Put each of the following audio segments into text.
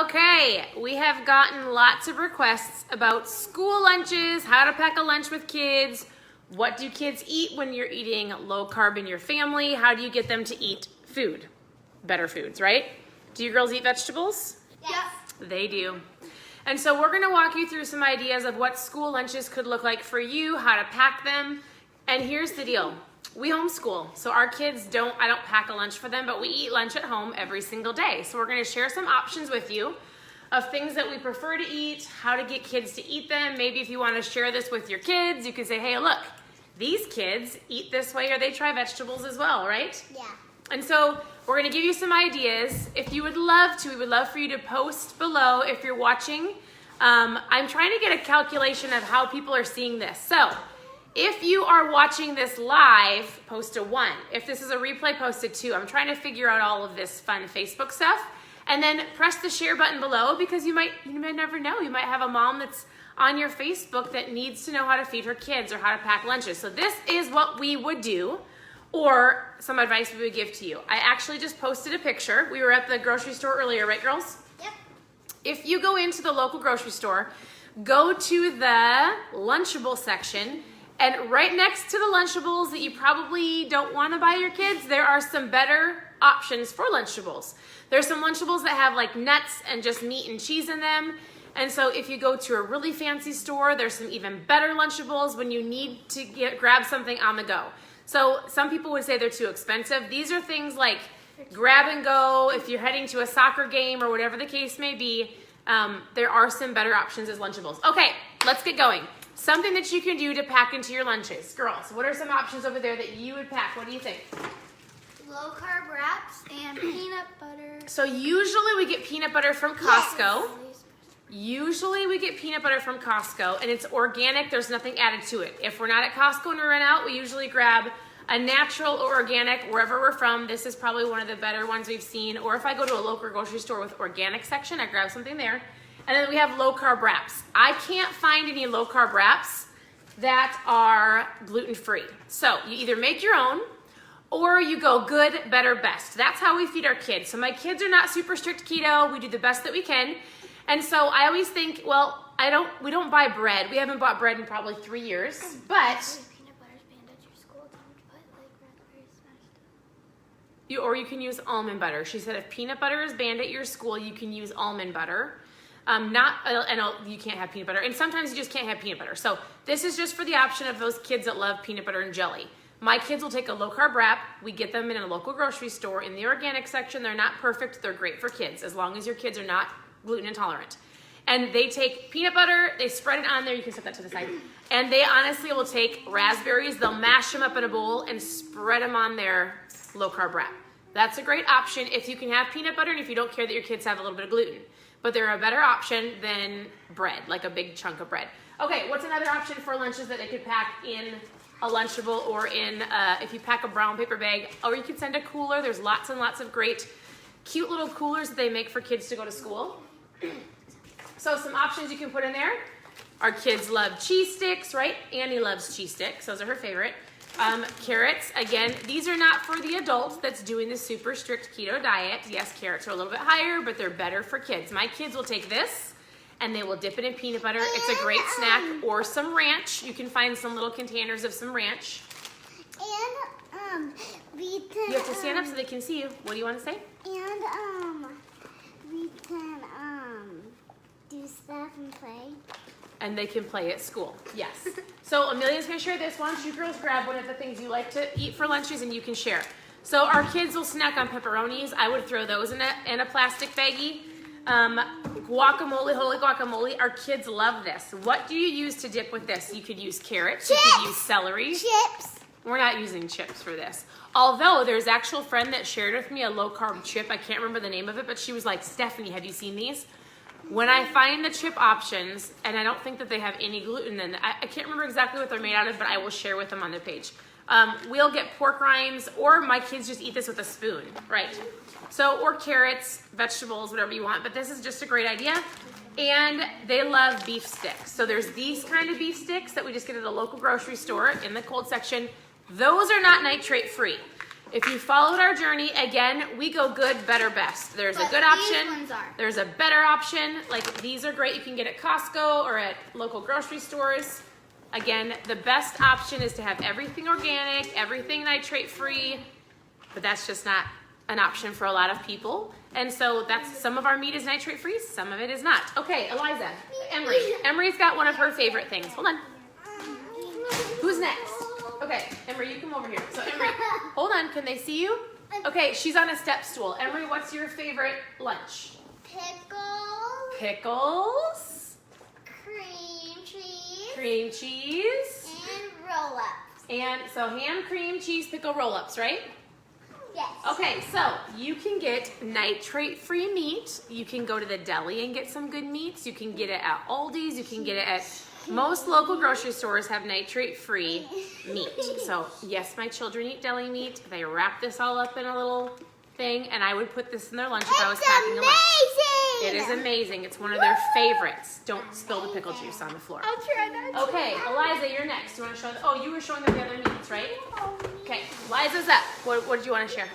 Okay, we have gotten lots of requests about school lunches, how to pack a lunch with kids, what do kids eat when you're eating low carb in your family, how do you get them to eat food, better foods, right? Do you girls eat vegetables? Yes. They do. And so we're gonna walk you through some ideas of what school lunches could look like for you, how to pack them, and here's the deal. We homeschool, so our kids I don't pack a lunch for them, but we eat lunch at home every single day. So we're gonna share some options with you of things that we prefer to eat, how to get kids to eat them. Maybe if you wanna share this with your kids, you can say, hey, look, these kids eat this way or they try vegetables as well, right? Yeah. And so we're gonna give you some ideas. If you would love to, we would love for you to post below if you're watching. I'm trying to get a calculation of how people are seeing this. So, if you are watching this live, post a 1. If this is a replay, post a 2. I'm trying to figure out all of this fun Facebook stuff. And then press the share button below because you might never know. You might have a mom that's on your Facebook that needs to know how to feed her kids or how to pack lunches. So this is what we would do, or some advice we would give to you. I actually just posted a picture. We were at the grocery store earlier, right, girls? Yep. If you go into the local grocery store, go to the Lunchable section, and right next to the Lunchables that you probably don't want to buy your kids, there are some better options for Lunchables. There's some Lunchables that have like nuts and just meat and cheese in them. And so if you go to a really fancy store, there's some even better Lunchables when you need to grab something on the go. So some people would say they're too expensive. These are things like grab and go. If you're heading to a soccer game or whatever the case may be, there are some better options as Lunchables. Okay, let's get going. Something that you can do to pack into your lunches. Girls, what are some options over there that you would pack? What do you think? Low carb wraps and peanut butter. So usually we get peanut butter from Costco. Usually we get peanut butter from Costco and it's organic. There's nothing added to it. If we're not at Costco and we run out, we usually grab a natural or organic wherever we're from. This is probably one of the better ones we've seen. Or if I go to a local grocery store with organic section, I grab something there. And then we have low carb wraps. I can't find any low carb wraps that are gluten-free. So you either make your own or you go good, better, best. That's how we feed our kids. So my kids are not super strict keto. We do the best that we can. And so I always think, well, we don't buy bread. We haven't bought bread in probably 3 years, but Peanut butter's banned at your school. Don't put like raspberries smashed. or you can use almond butter. She said if peanut butter is banned at your school, you can use almond butter. You can't have peanut butter, and sometimes you just can't have peanut butter. So this is just for the option of those kids that love peanut butter and jelly. My kids will take a low carb wrap. We get them in a local grocery store in the organic section. They're not perfect. They're great for kids as long as your kids are not gluten intolerant. And they take peanut butter, they spread it on there. You can set that to the side. And they honestly will take raspberries. They'll mash them up in a bowl and spread them on their low carb wrap. That's a great option if you can have peanut butter and if you don't care that your kids have a little bit of gluten. But they're a better option than bread, like a big chunk of bread. Okay, what's another option for lunches that they could pack in a Lunchable or in, if you pack a brown paper bag, or you could send a cooler. There's lots and lots of great, cute little coolers that they make for kids to go to school. So some options you can put in there. Our kids love cheese sticks, right? Annie loves cheese sticks. Those are her favorite. Carrots, again, these are not for the adults that's doing the super strict keto diet. Yes, carrots are a little bit higher, but they're better for kids. My kids will take this and they will dip it in peanut butter. It's a great snack, or some ranch. You can find some little containers of some ranch. And we can. You have to stand up so they can see you. What do you want to say? And we can do stuff and play. And they can play at school. Yes. So Amelia's gonna share this. Why don't you girls grab one of the things you like to eat for lunches and you can share. So our kids will snack on pepperonis. I would throw those in a plastic baggie. Guacamole, holy guacamole. Our kids love this. What do you use to dip with this? You could use carrots. Chips. You could use celery. Chips. We're not using chips for this. Although there's an actual friend that shared with me a low carb chip. I can't remember the name of it, but she was like, Stephanie, have you seen these? When I find the chip options, and I don't think that they have any gluten in them, I can't remember exactly what they're made out of, but I will share with them on their page. We'll get pork rinds, or my kids just eat this with a spoon, right? So, or carrots, vegetables, whatever you want, but this is just a great idea. And they love beef sticks. So there's these kind of beef sticks that we just get at a local grocery store in the cold section. Those are not nitrate free. if you followed our journey, again, we go good, better, best. There's a good option. There's a better option. Like these are great. You can get at Costco or at local grocery stores. Again, the best option is to have everything organic, everything nitrate free, but that's just not an option for a lot of people. And so that's some of our meat is nitrate free, some of it is not. Okay, Eliza, Emery. Emery's got one of her favorite things. Hold on. Who's next? Okay, Emery, you come over here. So Emery, hold on, can they see you? Okay, she's on a step stool. Emery, what's your favorite lunch? Pickles. Pickles. Cream cheese. Cream cheese. And roll-ups. And so ham, cream, cheese, pickle roll-ups, right? Yes. Okay, so you can get nitrate-free meat. You can go to the deli and get some good meats. You can get it at Aldi's. You can get it at most local grocery stores have nitrate-free meat. So yes, my children eat deli meat. They wrap this all up in a little thing, and I would put this in their lunch if I was packing a lunch. It is amazing. It's one of their favorites. Don't spill the pickle juice on the floor. I'll try that. Okay, Eliza, you're next. You want to show them? Oh, you were showing them the other meats, right? Okay, Eliza's up. What did you want to share?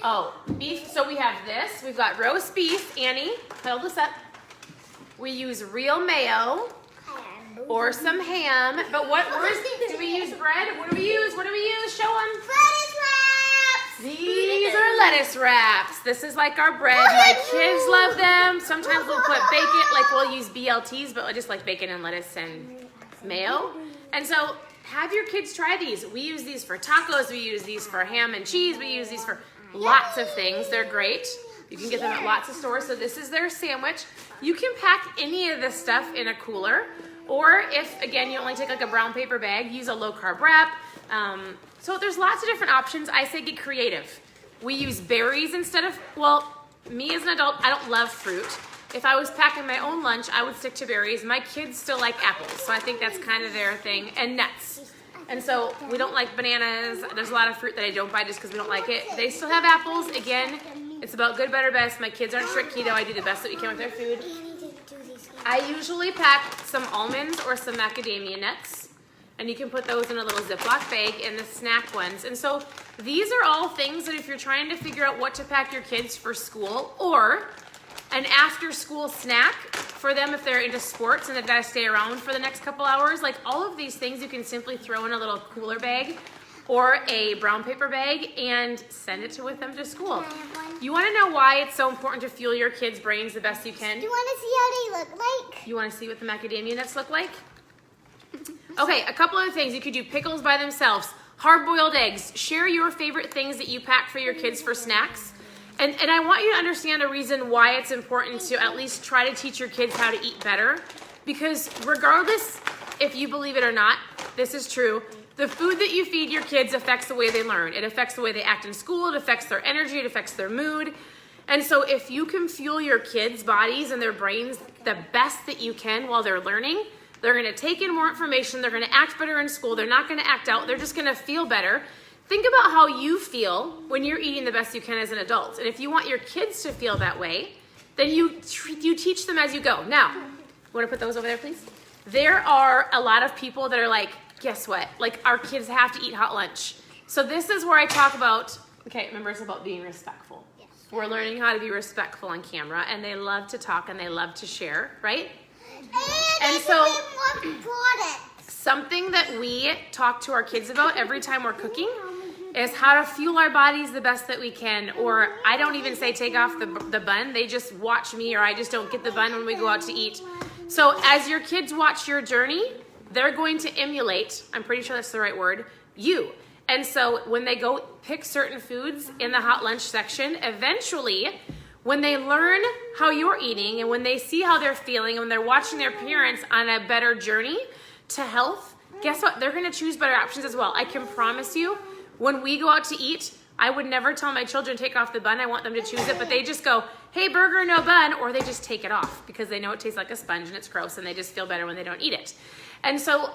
Oh, beef. So we have this. We've got roast beef. Annie, hold this up. We use real mayo or some ham. But do we use bread? What do we use? What do we use? Show them. Lettuce wraps. These are lettuce wraps. This is like our bread. My kids love them. Sometimes we'll put bacon, like we'll use BLTs, but just like bacon and lettuce and mayo. And so have your kids try these. We use these for tacos. We use these for ham and cheese. We use these for lots of things. They're great. You can get them at lots of stores. So this is their sandwich. You can pack any of this stuff in a cooler. Or if, again, you only take like a brown paper bag, use a low-carb wrap. So there's lots of different options. I say get creative. We use berries instead of, well, me as an adult, I don't love fruit. If I was packing my own lunch, I would stick to berries. My kids still like apples, so I think that's kind of their thing, and nuts. And so we don't like bananas. There's a lot of fruit that I don't buy just because we don't like it. They still have apples. Again, it's about good, better, best. My kids aren't strict keto. I do the best that we can with their food. I usually pack some almonds or some macadamia nuts, and you can put those in a little Ziploc bag in the snack ones. And so these are all things that if you're trying to figure out what to pack your kids for school or an after-school snack for them if they're into sports and they've got to stay around for the next couple hours, like all of these things you can simply throw in a little cooler bag or a brown paper bag and send it with them to school. You want to know why it's so important to fuel your kids' brains the best you can? Do you want to see how they look like? You want to see what the macadamia nuts look like? Okay, a couple other things. You could do pickles by themselves, hard-boiled eggs. Share your favorite things that you pack for your kids for snacks. And I want you to understand a reason why it's important to at least try to teach your kids how to eat better. Because regardless if you believe it or not, this is true. The food that you feed your kids affects the way they learn. It affects the way they act in school. It affects their energy. It affects their mood. And so if you can fuel your kids' bodies and their brains the best that you can while they're learning, they're going to take in more information. They're going to act better in school. They're not going to act out. They're just going to feel better. Think about how you feel when you're eating the best you can as an adult. And if you want your kids to feel that way, then you teach them as you go. Now, you want to put those over there, please? There are a lot of people that are like, guess what? Like, our kids have to eat hot lunch. So this is where I talk about, okay, remember it's about being respectful. Yes. We're learning how to be respectful on camera, and they love to talk and they love to share, right? And so something that we talk to our kids about every time we're cooking is how to fuel our bodies the best that we can. Or I don't even say take off the bun. They just watch me, or I just don't get the bun when we go out to eat. So as your kids watch your journey, they're going to emulate, I'm pretty sure that's the right word, you. And so when they go pick certain foods in the hot lunch section, eventually when they learn how you're eating and when they see how they're feeling and when they're watching their parents on a better journey to health, guess what? They're going to choose better options as well. I can promise you, when we go out to eat, I would never tell my children to take off the bun. I want them to choose it, but they just go, hey, burger, no bun, or they just take it off because they know it tastes like a sponge and it's gross and they just feel better when they don't eat it. And so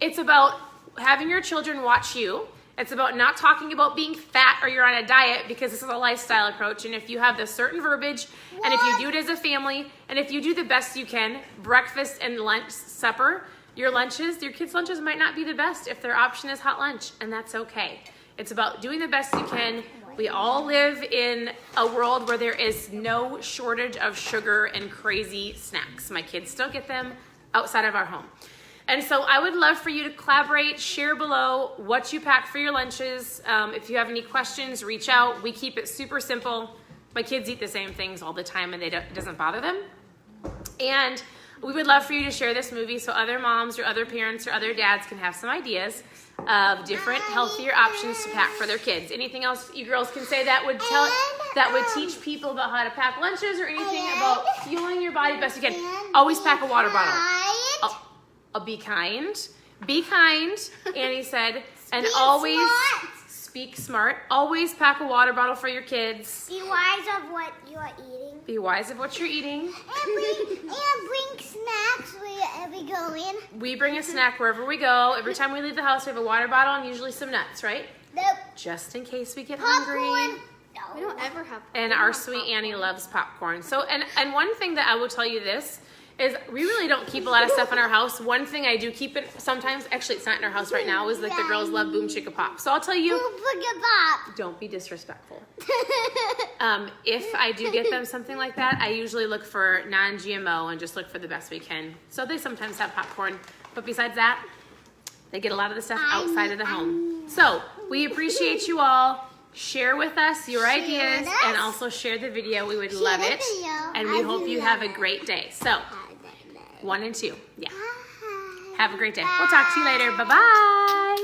it's about having your children watch you. It's about not talking about being fat or you're on a diet, because this is a lifestyle approach. And if you have this certain verbiage, and if you do it as a family, and if you do the best you can, breakfast and lunch, supper, your kids' lunches might not be the best if their option is hot lunch, and that's okay. It's about doing the best you can. We all live in a world where there is no shortage of sugar and crazy snacks. My kids still get them outside of our home. And so I would love for you to collaborate, share below what you pack for your lunches. If you have any questions, reach out. We keep it super simple. My kids eat the same things all the time and it doesn't bother them. And we would love for you to share this movie so other moms or other parents or other dads can have some ideas of different healthier options to pack for their kids. Anything else you girls can say that would teach people about how to pack lunches or anything about fueling your body best you can? Always pack a water bottle. Be kind. Be kind, Annie said. And always speak smart. Always pack a water bottle for your kids. Be wise of what you're eating. Be wise of what you're eating. And bring snacks wherever we go in. We bring a snack wherever we go. Every time we leave the house, we have a water bottle and usually some nuts, right? Nope. Just in case we get Popcorn. hungry. No. We don't ever have popcorn. And our sweet Annie loves popcorn. So, and one thing that I will tell you this is we really don't keep a lot of stuff in our house. One thing I do keep it sometimes, actually it's not in our house right now, is like the girls love Boom Chicka Pop. So I'll tell you, Boom Chicka Pop. Don't be disrespectful. If I do get them something like that, I usually look for non-GMO and just look for the best we can. So they sometimes have popcorn, but besides that, they get a lot of the stuff outside of the home. So we appreciate you all. Share with us your ideas and also share the video. We would love it. And we hope you have a great day. So 1 and 2. Yeah. Have a great day. We'll talk to you later. Bye-bye.